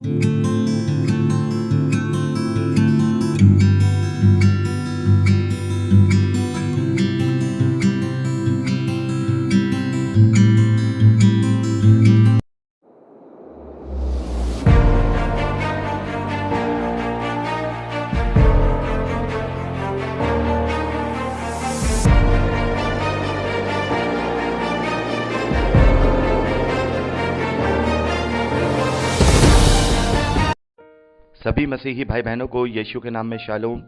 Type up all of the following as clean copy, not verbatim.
सभी मसीही भाई बहनों को यीशु के नाम में शालोम,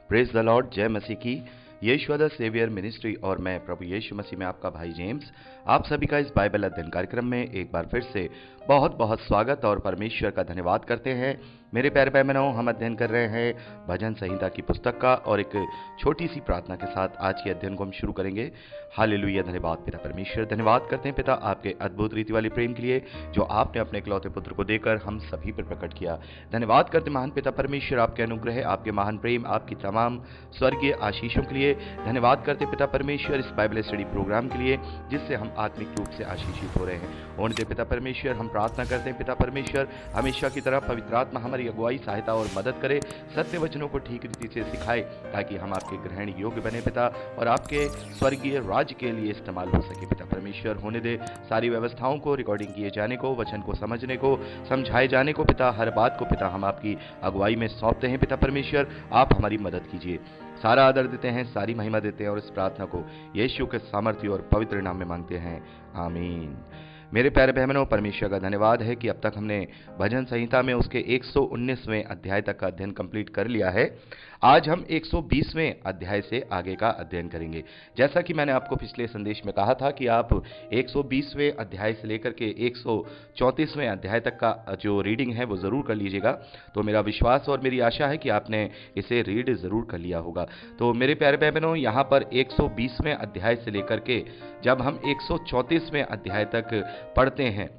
प्रेज द लॉर्ड, जय मसीह की। यीशु द सेवियर मिनिस्ट्री और मैं प्रभु यीशु मसीह में आपका भाई जेम्स, आप सभी का इस बाइबल अध्ययन कार्यक्रम में एक बार फिर से बहुत बहुत स्वागत और परमेश्वर का धन्यवाद करते हैं। मेरे प्यारे भाई बहनों, हम अध्ययन कर रहे हैं भजन संहिता की पुस्तक का और एक छोटी सी प्रार्थना के साथ आज के अध्ययन को हम शुरू करेंगे। हालेलुया, धन्यवाद पिता परमेश्वर, धन्यवाद करते हैं पिता आपके अद्भुत रीति वाली प्रेम के लिए जो आपने अपने इकलौते पुत्र को देकर हम सभी पर प्रकट किया। धन्यवाद करते महान पिता परमेश्वर आपके अनुग्रह, आपके महान प्रेम, आपकी तमाम स्वर्गीय आशीषों के लिए। धन्यवाद करते पिता परमेश्वर इस बाइबल स्टडी प्रोग्राम के लिए जिससे हम आत्मिक रूप से आशीषित हो रहे हैं। और पिता परमेश्वर हम प्रार्थना करते हैं पिता परमेश्वर हमेशा की तरह पवित्र आत्मा हमारी अगुवाई, सहायता और मदद करे, सत्य वचनों को ठीक रीति से सिखाए ताकि हम आपके ग्रहण योग्य बने पिता और आपके स्वर्गीय राज्य के लिए इस्तेमाल हो सके। पिता परमेश्वर होने दे सारी व्यवस्थाओं को, रिकॉर्डिंग किए जाने को, वचन को समझने को, समझाए जाने को पिता, हर बात को पिता हम आपकी अगुवाई में सौंपते हैं। पिता परमेश्वर आप हमारी मदद कीजिए। सारा आदर देते हैं, सारी महिमा देते हैं और इस प्रार्थना को यीशु के सामर्थ्य और पवित्र नाम में मांगते हैं, आमीन। मेरे प्यारे बहनों, परमेश्वर का धन्यवाद है कि अब तक हमने भजन संहिता में उसके 119वें अध्याय तक का अध्ययन कंप्लीट कर लिया है। आज हम 120वें अध्याय से आगे का अध्ययन करेंगे। जैसा कि मैंने आपको पिछले संदेश में कहा था कि आप 120वें अध्याय से लेकर के 134वें अध्याय तक का जो रीडिंग है वो ज़रूर कर लीजिएगा। तो मेरा विश्वास और मेरी आशा है कि आपने इसे रीड ज़रूर कर लिया होगा। तो मेरे प्यारे बहनों, यहाँ पर 120वें अध्याय से लेकर के जब हम 134वें अध्याय तक पढ़ते हैं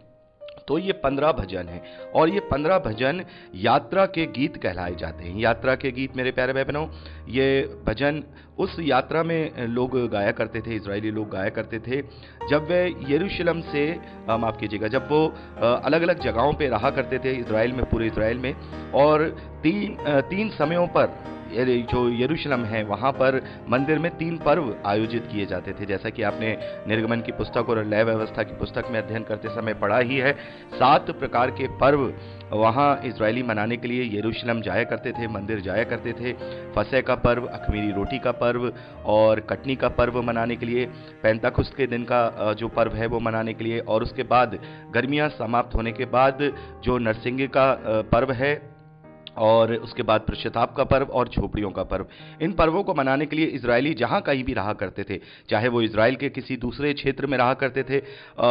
तो ये 15 भजन हैं और ये 15 भजन यात्रा के गीत कहलाए जाते हैं। यात्रा के गीत मेरे प्यारे भाई बहनों, ये भजन उस यात्रा में लोग गाया करते थे, इजरायली लोग गाया करते थे जब वे यरूशलेम से माफ़ कीजिएगा, जब वो अलग अलग जगहों पे रहा करते थे इजराइल में, पूरे इजराइल में। और तीन समयों पर जो यरूशलेम है वहाँ पर मंदिर में 3 पर्व आयोजित किए जाते थे। जैसा कि आपने निर्गमन की पुस्तक और लय व्यवस्था की पुस्तक में अध्ययन करते समय पढ़ा ही है, 7 प्रकार के पर्व वहाँ इजरायली मनाने के लिए यरूशलेम जाया करते थे, मंदिर जाया करते थे। फसह का पर्व, अख़मीरी रोटी का पर्व और कटनी का पर्व मनाने के लिए, पेंतकुस्त के दिन का जो पर्व है वो मनाने के लिए, और उसके बाद गर्मियाँ समाप्त होने के बाद जो नरसिंगे का पर्व है, और उसके बाद पश्चाताप का पर्व और झोपड़ियों का पर्व। इन पर्वों को मनाने के लिए इजरायली जहाँ कहीं भी रहा करते थे, चाहे वो इजराइल के किसी दूसरे क्षेत्र में रहा करते थे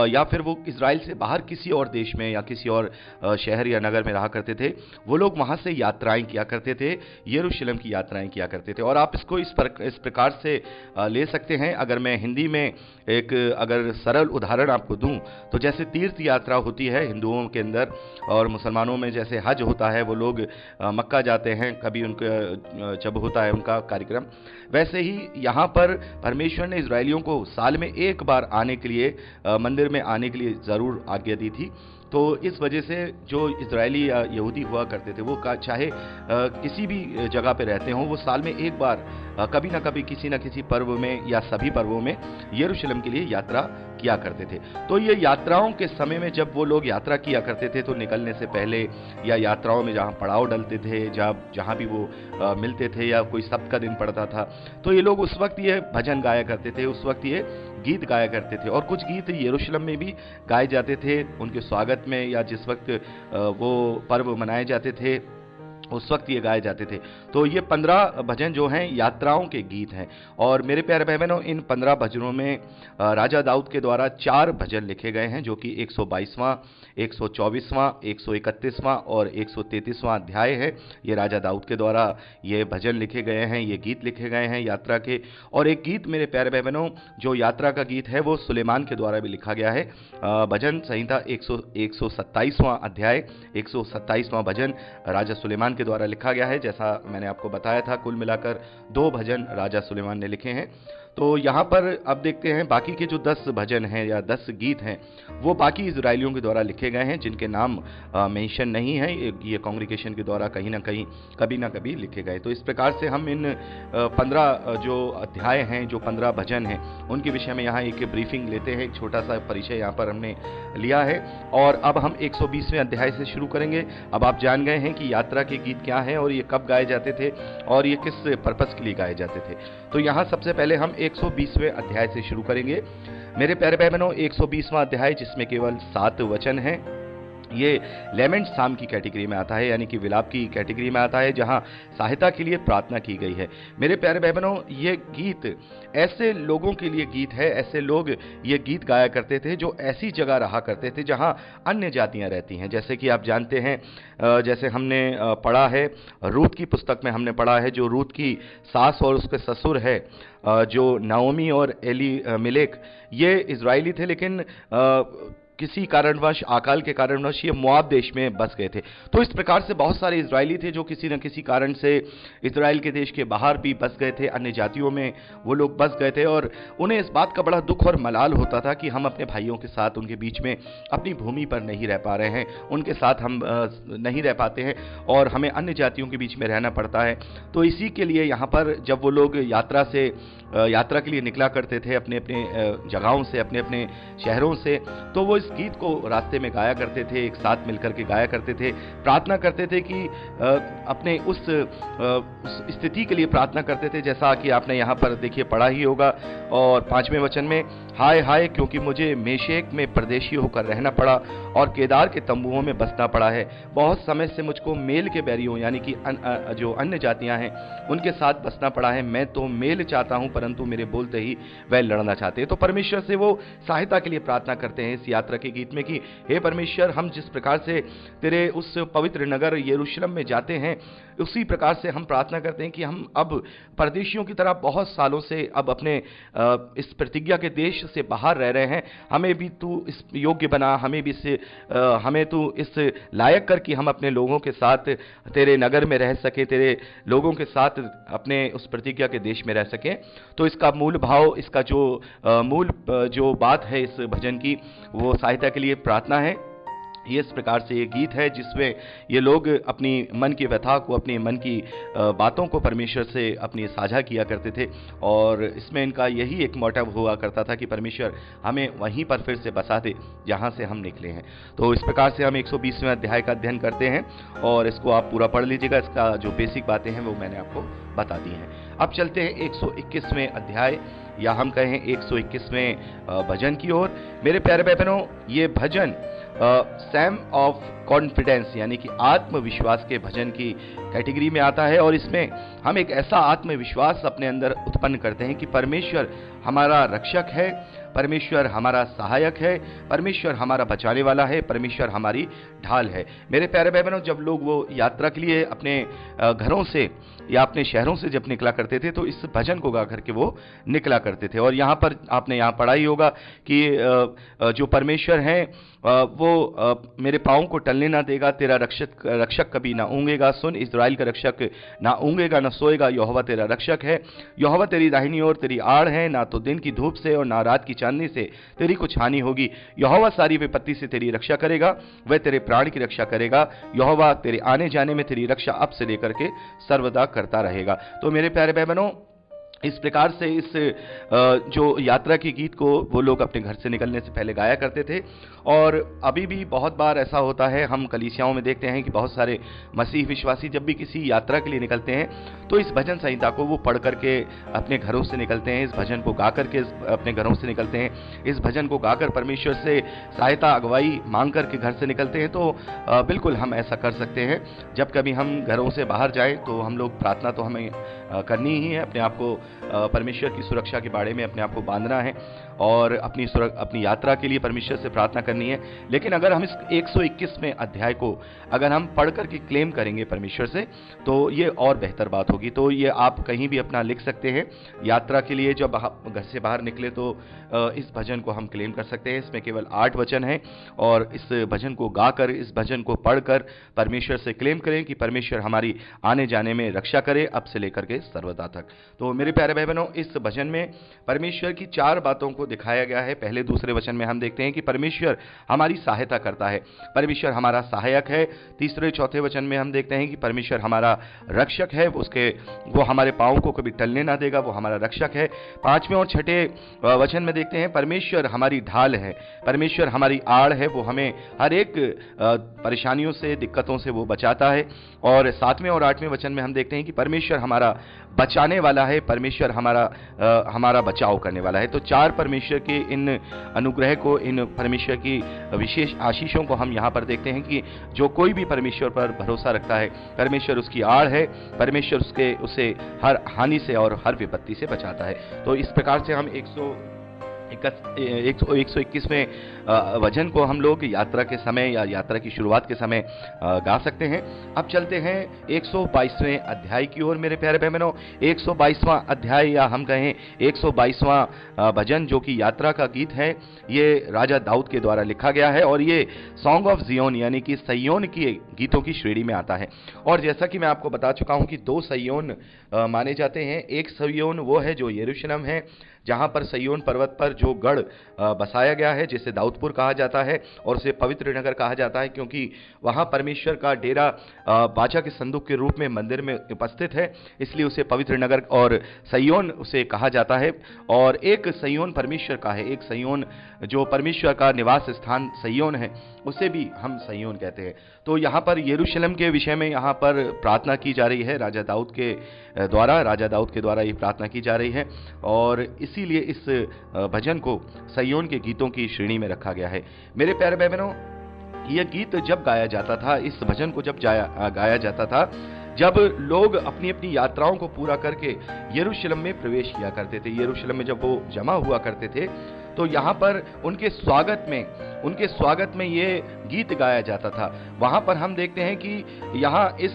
या फिर वो इजराइल से बाहर किसी और देश में या किसी और शहर या नगर में रहा करते थे, वो लोग वहाँ से यात्राएं किया करते थे, यरूशलेम की यात्राएं किया करते थे। और आप इसको इस प्रकार से ले सकते हैं, अगर मैं हिंदी में एक अगर सरल उदाहरण आपको दूं तो जैसे तीर्थ यात्रा होती है हिंदुओं के अंदर और मुसलमानों में जैसे हज होता है, वो लोग मक्का जाते हैं कभी उनका जब होता है उनका कार्यक्रम, वैसे ही यहाँ पर परमेश्वर ने इजरायलियों को साल में एक बार आने के लिए, मंदिर में आने के लिए ज़रूर आज्ञा दी थी। तो इस वजह से जो इजरायली या यहूदी हुआ करते थे वो चाहे किसी भी जगह पे रहते हों, वो साल में एक बार कभी ना कभी किसी न किसी पर्व में या सभी पर्वों में यरूशलेम के लिए यात्रा किया करते थे। तो ये यात्राओं के समय में जब वो लोग यात्रा किया करते थे तो निकलने से पहले या यात्राओं में जहाँ पड़ाव डलते थे, जहाँ भी वो मिलते थे या कोई सप्त का दिन पड़ता था, तो ये लोग उस वक्त ये भजन गाया करते थे, उस वक्त ये गीत गाया करते थे। और कुछ गीत यरूशलेम में भी गाए जाते थे उनके स्वागत में, या जिस वक्त वो पर्व मनाए जाते थे उस वक्त ये गाए जाते थे। तो ये 15 भजन जो हैं यात्राओं के गीत हैं। और मेरे प्यारे भाई बहनों, इन 15 भजनों में राजा दाऊद के द्वारा 4 भजन लिखे गए हैं, जो कि 122वां, 124वां, 131वां और 133वां अध्याय है। ये राजा दाऊद के द्वारा ये भजन लिखे गए हैं, ये गीत लिखे गए हैं यात्रा के। और एक गीत मेरे प्यारे भाई बहनों जो यात्रा का गीत है वो सुलेमान के द्वारा भी लिखा गया है। भजन संहिता 127वां अध्याय, 127वां भजन राजा सुलेमान के द्वारा लिखा गया है। जैसा मैंने आपको बताया था, कुल मिलाकर 2 भजन राजा सुलेमान ने लिखे हैं। तो यहाँ पर अब देखते हैं बाकी के जो 10 भजन हैं या 10 गीत हैं वो बाकी इजराइलियों के द्वारा लिखे गए हैं, जिनके नाम मेंशन नहीं है। ये कांग्रीगेशन के द्वारा कहीं ना कहीं कभी ना कभी लिखे गए। तो इस प्रकार से हम इन 15 जो अध्याय हैं, जो 15 भजन हैं, उनके विषय में यहाँ एक ब्रीफिंग लेते हैं। एक छोटा सा परिचय यहाँ पर हमने लिया है और अब हम 120वें अध्याय से शुरू करेंगे। अब आप जान गए हैं कि यात्रा के गीत क्या हैं और ये कब गाए जाते थे और ये किस पर्पस के लिए गाए जाते थे। तो यहाँ सबसे पहले हम 120वें अध्याय से शुरू करेंगे। मेरे प्यारे भाई बहनों, 120वां अध्याय जिसमें केवल 7 वचन हैं, ये लेमेंट साम की कैटेगरी में आता है, यानी कि विलाप की कैटेगरी में आता है, जहां सहायता के लिए प्रार्थना की गई है। मेरे प्यारे भाई बहनों, ये गीत ऐसे लोगों के लिए गीत है, ऐसे लोग ये गीत गाया करते थे जो ऐसी जगह रहा करते थे जहां अन्य जातियां रहती हैं। जैसे कि आप जानते हैं, जैसे हमने पढ़ा है, रूत की पुस्तक में हमने पढ़ा है, जो रूत की सास और उसके ससुर है, जो नाओमी और एली मिलेक, ये इजरायली थे, लेकिन किसी कारणवश, अकाल के कारणवश ये मोआब देश में बस गए थे। तो इस प्रकार से बहुत सारे इजरायली थे जो किसी न किसी कारण से इजराइल के देश के बाहर भी बस गए थे, अन्य जातियों में वो लोग बस गए थे, और उन्हें इस बात का बड़ा दुख और मलाल होता था कि हम अपने भाइयों के साथ उनके बीच में अपनी भूमि पर नहीं रह पा रहे हैं, उनके साथ हम नहीं रह पाते हैं और हमें अन्य जातियों के बीच में रहना पड़ता है। तो इसी के लिए यहाँ पर जब वो लोग यात्रा के लिए निकला करते थे अपने अपने जगहों से, अपने अपने शहरों से, तो वो इस गीत को रास्ते में गाया करते थे, एक साथ मिलकर के गाया करते थे, प्रार्थना करते थे कि अपने उस स्थिति के लिए प्रार्थना करते थे, जैसा कि आपने यहाँ पर देखिए पढ़ा ही होगा। और 5वें वचन में, हाय हाय क्योंकि मुझे मेशेक में परदेशी होकर रहना पड़ा और केदार के तंबुओं में बसना पड़ा है। बहुत समय से मुझको मेल के बैरियों, यानी कि जो अन्य जातियां हैं, उनके साथ बसना पड़ा है। मैं तो मेल चाहता हूं, परंतु मेरे बोलते ही वह लड़ना चाहते हैं। तो परमेश्वर से वो सहायता के लिए प्रार्थना करते हैं इस यात्रा के गीत में कि हे परमेश्वर, हम जिस प्रकार से तेरे उस पवित्र नगर यरूशलेम में जाते हैं, उसी प्रकार से हम प्रार्थना करते हैं कि हम अब परदेशियों की तरह बहुत सालों से अब अपने इस प्रतिज्ञा के देश से बाहर रह रहे हैं। हमें भी तू इस योग्य बना, हमें तू इस लायक कर कि हम अपने लोगों के साथ तेरे नगर में रह सके, तेरे लोगों के साथ अपने उस प्रतिज्ञा के देश में रह सकें। तो इसका मूल भाव, इसका जो बात है इस भजन की, वो सहायता के लिए प्रार्थना है। ये इस प्रकार से ये गीत है जिसमें ये लोग अपनी मन की व्यथा को, अपनी मन की बातों को परमेश्वर से अपनी साझा किया करते थे, और इसमें इनका यही एक मोटिव हुआ करता था कि परमेश्वर हमें वहीं पर फिर से बसा दे जहां से हम निकले हैं। तो इस प्रकार से हम 120वें अध्याय का अध्ययन करते हैं और इसको आप पूरा पढ़ लीजिएगा। इसका जो बेसिक बातें हैं वो मैंने आपको बता दी हैं। अब चलते हैं 121वें अध्याय, या हम कहें 121वें भजन की ओर। मेरे प्यारे भाई बहनों, ये भजन सैम ऑफ कॉन्फिडेंस, यानी कि आत्मविश्वास के भजन की कैटेगरी में आता है, और इसमें हम एक ऐसा आत्मविश्वास अपने अंदर उत्पन्न करते हैं कि परमेश्वर हमारा रक्षक है, परमेश्वर हमारा सहायक है, परमेश्वर हमारा बचाने वाला है, परमेश्वर हमारी ढाल है। मेरे प्यारे भाई बहनों, जब लोग वो यात्रा के लिए अपने घरों से या अपने शहरों से जब निकला करते थे तो इस भजन को गा करके वो निकला करते थे। और यहाँ पर आपने यहाँ पढ़ा ही होगा कि जो परमेश्वर हैं वो मेरे पाँव को टलने ना देगा, तेरा रक्षक कभी ना ऊँगेगा। सुन, इज़राइल का रक्षक ना ऊँगेगा ना सोएगा, यहोवा तेरा रक्षक है। यहोवा तेरी दाहिनी ओर तेरी आड़ है, ना तो दिन की धूप से और ना रात की चांदनी से तेरी कुछ हानि होगी। यहोवा सारी विपत्ति से तेरी रक्षा करेगा, वह तेरे प्राण की रक्षा करेगा। यहोवा तेरे आने जाने में तेरी रक्षा अब से लेकर के सर्वदा करता रहेगा। तो मेरे प्यारे भाई बहनों, इस प्रकार से इस जो यात्रा के गीत को वो लोग अपने घर से निकलने से पहले गाया करते थे। और अभी भी बहुत बार ऐसा होता है, हम कलीसियाओं में देखते हैं कि बहुत सारे मसीह विश्वासी जब भी किसी यात्रा के लिए निकलते हैं तो इस भजन संहिता को वो पढ़ करके अपने घरों से निकलते हैं, इस भजन को गा करके अपने घरों से निकलते हैं, इस भजन को गाकर परमेश्वर से सहायता अगुवाई मांग करके घर से निकलते हैं। तो बिल्कुल हम ऐसा कर सकते हैं। जब कभी हम घरों से बाहर जाएं तो हम लोग प्रार्थना तो हमें करनी ही है, अपने आप को परमेश्वर की सुरक्षा के बारे में अपने आप को बांधना है। और अपनी यात्रा के लिए परमेश्वर से प्रार्थना करनी है। लेकिन अगर हम इस 121वें अध्याय को अगर हम पढ़ करके क्लेम करेंगे परमेश्वर से, तो ये और बेहतर बात होगी। तो ये आप कहीं भी अपना लिख सकते हैं। यात्रा के लिए जब आप घर से बाहर निकले तो इस भजन को हम क्लेम कर सकते हैं। इसमें केवल 8 वचन हैं और इस भजन को गाकर, इस भजन को पढ़कर परमेश्वर से क्लेम करें कि परमेश्वर हमारी आने जाने में रक्षा करे, अब से लेकर के सर्वदा तक। तो मेरे प्यारे भाई बहनों, इस भजन में परमेश्वर की 4 बातों को दिखाया गया है। पहले दूसरे वचन में हम देखते हैं कि परमेश्वर हमारी सहायता करता है, परमेश्वर हमारा सहायक है। तीसरे चौथे वचन में हम देखते हैं कि परमेश्वर हमारा रक्षक है, वो हमारे पांव को कभी टलने ना देगा, वो हमारा रक्षक है। 5वें और 6ठे वचन में देखते हैं परमेश्वर हमारी ढाल है, परमेश्वर हमारी आड़ है, वो हमें हर एक परेशानियों से, दिक्कतों से वो बचाता है। और 7वें और 8वें वचन में हम देखते हैं कि परमेश्वर हमारा बचाने वाला है, परमेश्वर हमारा बचाव करने वाला है। तो 4 परमेश्वर के इन अनुग्रह को, इन परमेश्वर की विशेष आशीषों को हम यहाँ पर देखते हैं कि जो कोई भी परमेश्वर पर भरोसा रखता है, परमेश्वर उसकी आड़ है, परमेश्वर उसे हर हानि से और हर विपत्ति से बचाता है। तो इस प्रकार से हम 121वें वचन को हम लोग यात्रा के समय या यात्रा की शुरुआत के समय गा सकते हैं। अब चलते हैं 122वें अध्याय की ओर मेरे प्यारे बहनों। 122वां अध्याय या हम कहें 122वां भजन जो कि यात्रा का गीत है, ये राजा दाऊद के द्वारा लिखा गया है और ये सॉन्ग ऑफ जियोन यानी कि सैयोन की गीतों की श्रेणी में आता है। और जैसा कि मैं आपको बता चुका हूं कि 2 सैयोन माने जाते हैं। एक सैयोन वो है जो यरूशलेम है, जहां पर सैयोन पर्वत पर जो गढ़ बसाया गया है, जिसे दाऊदपुर कहा जाता है और उसे पवित्र नगर कहा जाता है, क्योंकि वहां परमेश्वर का डेरा बाचा के संदूक के रूप में मंदिर में उपस्थित है, इसलिए उसे पवित्र नगर और सैयोन उसे कहा जाता है। और एक सैयोन परमेश्वर का है, एक सैयोन जो परमेश्वर का निवास स्थान सैयोन है, उसे भी हम सैयोन कहते हैं। तो यहाँ पर यरूशलेम के विषय में यहाँ पर प्रार्थना की जा रही है राजा दाऊद के द्वारा ये प्रार्थना की जा रही है और इसीलिए इस भजन को सैयोन के गीतों की श्रेणी में रखा गया है। मेरे प्यारे भाई बहनों, यह गीत जब गाया जाता था, इस भजन को जब गाया जाता था, जब लोग अपनी अपनी यात्राओं को पूरा करके यरूशलेम में प्रवेश किया करते थे, यरूशलेम में जब वो जमा हुआ करते थे, तो यहाँ पर उनके स्वागत में ये गीत गाया जाता था। वहाँ पर हम देखते हैं कि यहाँ इस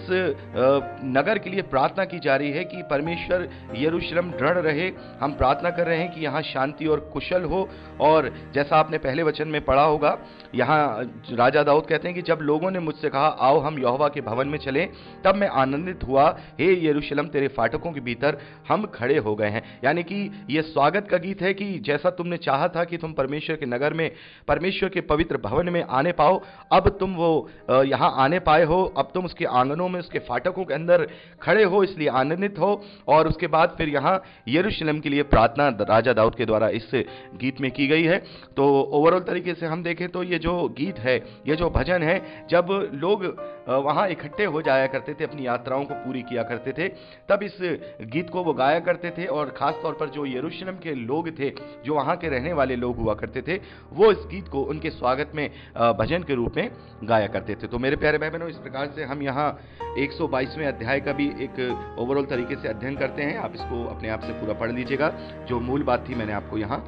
नगर के लिए प्रार्थना की जा रही है कि परमेश्वर यरूशलेम दृढ़ रहे। हम प्रार्थना कर रहे हैं कि यहाँ शांति और कुशल हो। और जैसा आपने पहले वचन में पढ़ा होगा, यहाँ राजा दाऊद कहते हैं कि जब लोगों ने मुझसे कहा आओ हम यहोवा के भवन में चलें, तब मैं आनंदित हुआ, हे यरूशलेम तेरे फाटकों के भीतर हम खड़े हो गए हैं। यानी कि यह स्वागत का गीत है कि जैसा तुमने चाहा था कि तुम परमेश्वर के नगर में, परमेश्वर के पवित्र भवन में आने पाओ, अब तुम वो यहाँ आने पाए हो, अब तुम उसके आंगनों में, उसके फाटकों के अंदर खड़े हो, इसलिए आनंदित हो। और उसके बाद फिर यहाँ यरूशलेम के लिए प्रार्थना राजा दाऊद के द्वारा इस गीत में की गई है। तो ओवरऑल तरीके से हम देखें तो ये जो गीत है, ये जो भजन है, जब लोग वहाँ इकट्ठे हो जाया करते थे, अपनी यात्राओं को पूरी किया करते थे, तब इस गीत को वो गाया करते थे। और खास तौर पर जो यरूशलेम के लोग थे, जो वहाँ के रहने वाले लोग हुआ करते थे, वो इस गीत को उनके स्वागत में भजन के रूप में गाया करते थे। तो मेरे प्यारे भाई बहनों, इस प्रकार से हम यहाँ 122वें अध्याय का भी एक ओवरऑल तरीके से अध्ययन करते हैं। आप इसको अपने आप से पूरा पढ़ लीजिएगा, जो मूल बात थी मैंने आपको यहाँ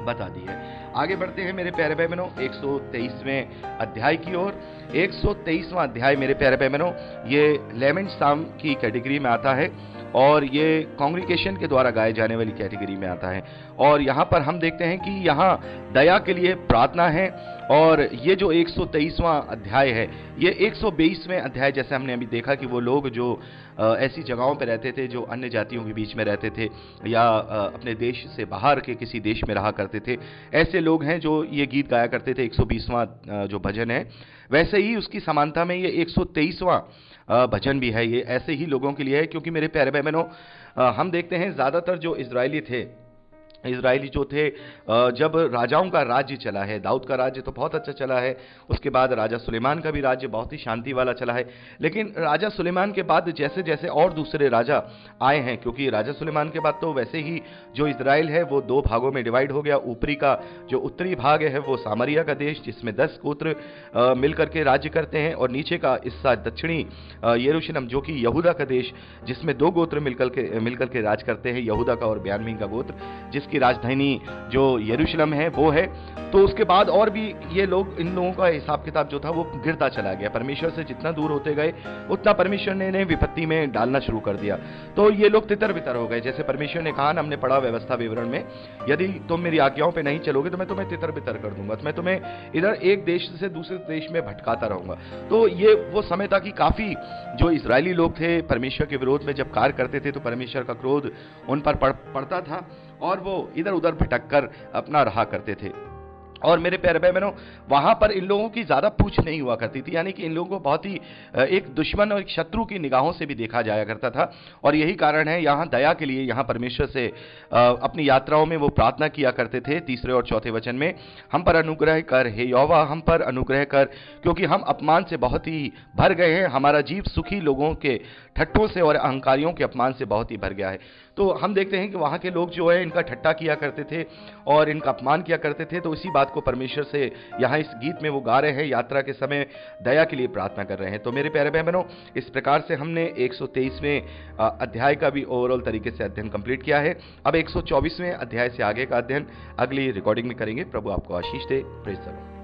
बता दी है। आगे बढ़ते हैं मेरे प्यारे भाई बहनों 123वें अध्याय की ओर। 123वां अध्याय मेरे प्यारे भाई बहनों, ये लेमेंट साम की कैटेगरी में आता है और ये कांग्रीगेशन के द्वारा गाए जाने वाली कैटेगरी में आता है। और यहाँ पर हम देखते हैं कि यहाँ दया के लिए प्रार्थना है। और ये जो 123वां अध्याय है, ये 122वें अध्याय, जैसे हमने अभी देखा कि वो लोग जो ऐसी जगहों पर रहते थे, जो अन्य जातियों के बीच में रहते थे या अपने देश से बाहर के किसी देश में रहा करते थे, ऐसे लोग हैं जो ये गीत गाया करते थे। 120वां जो भजन है, वैसे ही उसकी समानता में ये 123वां भजन भी है, ये ऐसे ही लोगों के लिए है। क्योंकि मेरे प्यारे भाई बहनों, हम देखते हैं ज़्यादातर जो इजरायली जो थे, जब राजाओं का राज्य चला है, दाऊद का राज्य तो बहुत अच्छा चला है, उसके बाद राजा सुलेमान का भी राज्य बहुत ही शांति वाला चला है। लेकिन राजा सुलेमान के बाद जैसे जैसे और दूसरे राजा आए हैं, क्योंकि राजा सुलेमान के बाद तो वैसे ही जो इजराइल है वो 2 भागों में डिवाइड हो गया। ऊपरी का जो उत्तरी भाग है वो सामरिया का देश, जिसमें 10 गोत्र मिलकर के राज्य करते हैं, और नीचे का हिस्सा दक्षिणी यरूशलेम जो कि यहूदा का देश, जिसमें 2 गोत्र मिलकर के राज करते हैं, यहूदा का और बिन्यामीन का गोत्र, जिसके जिसकी राजधानी जो यरूशलेम है वो है। तो उसके बाद और भी ये लोग, इन लोगों का हिसाब किताब जो था वो गिरता चला गया। परमेश्वर से जितना दूर होते गए उतना परमेश्वर ने इन्हें विपत्ति में डालना शुरू कर दिया। तो ये लोग तितर बितर हो गए। जैसे परमेश्वर ने कहा ना, हमने पढ़ा व्यवस्था विवरण में, यदि तुम मेरी आज्ञाओं पे नहीं चलोगे तो मैं तुम्हें तितर बितर कर दूंगा, तो मैं तुम्हें इधर एक देश से दूसरे देश में भटकाता रहूंगा। तो ये वो समय था कि काफी जो इजरायली लोग थे परमेश्वर के विरोध में जब कार्य करते थे तो परमेश्वर का क्रोध उन पर पड़ता था और वो इधर उधर भटक कर अपना रहा करते थे। और मेरे प्यारे भाई बहनों, वहां पर इन लोगों की ज्यादा पूछ नहीं हुआ करती थी, यानी कि इन लोगों को बहुत ही एक दुश्मन और एक शत्रु की निगाहों से भी देखा जाया करता था। और यही कारण है यहाँ दया के लिए यहाँ परमेश्वर से अपनी यात्राओं में वो प्रार्थना किया करते थे। 3 और 4 वचन में, हम पर अनुग्रह कर हे यहोवा, हम पर अनुग्रह कर, क्योंकि हम अपमान से बहुत ही भर गए हैं, हमारा जीव सुखी लोगों के ठट्ठों से और अहंकारियों के अपमान से बहुत ही भर गया है। तो हम देखते हैं कि वहां के लोग जो है इनका ठट्ठा किया करते थे और इनका अपमान किया करते थे। तो इसी बात को परमेश्वर से यहाँ इस गीत में वो गा रहे हैं, यात्रा के समय दया के लिए प्रार्थना कर रहे हैं। तो मेरे प्यारे बहनों, इस प्रकार से हमने 123वें अध्याय का भी ओवरऑल तरीके से अध्ययन कंप्लीट किया है। अब 124वें अध्याय से आगे का अध्ययन अगली रिकॉर्डिंग में करेंगे। प्रभु आपको आशीष दे। Praise the Lord.